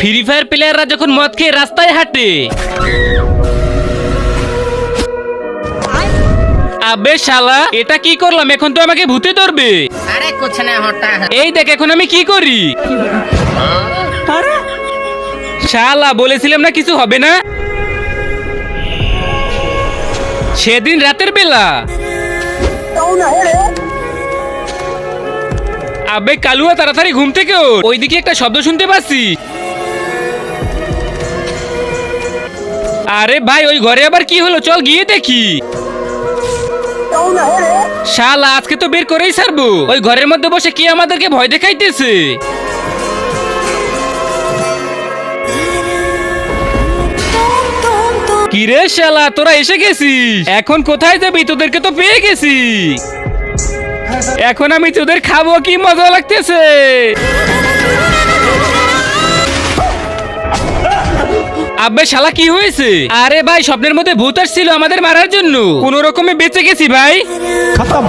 Free fire প্লেয়াররা যখন মদ খেয়ে রাস্তায় হাঁটে, আবে শালা এটা কি করলাম? এখন তো আমাকে ভূতে ধরবে। अरे कुछ नहीं होता है। এই দেখ এখন আমি কি করি। শালা বলেছিলাম না কিছু হবে না। সেদিন রাতের বেলা আবে কালুয়া তাড়াতাড়ি ঘুম থেকে ওঠ, ওইদিকে একটা শব্দ শুনতে পাচ্ছি। আরে ভাই ওই ঘরে আবার কি হলো, চল গিয়ে দেখি। শালা আজকে তো বের করেই ছাড়বো। ওই ঘরের মধ্যে বসে কি আমাদেরকে ভয় দেখাইতেছে। কিরে শালা তোরা এসে গেছিস, এখন কোথায় যাবি? তোদেরকে তো পেয়ে গেছি, এখন আমি তোদের খাবো, কি মজা লাগতেছে। আব্বে শালা কি হয়েছে? আরে ভাই স্বপ্নের মধ্যে ভূত আসছিল আমাদের মারার জন্য, কোন রকমে বেঁচে গেছি ভাই। खत्म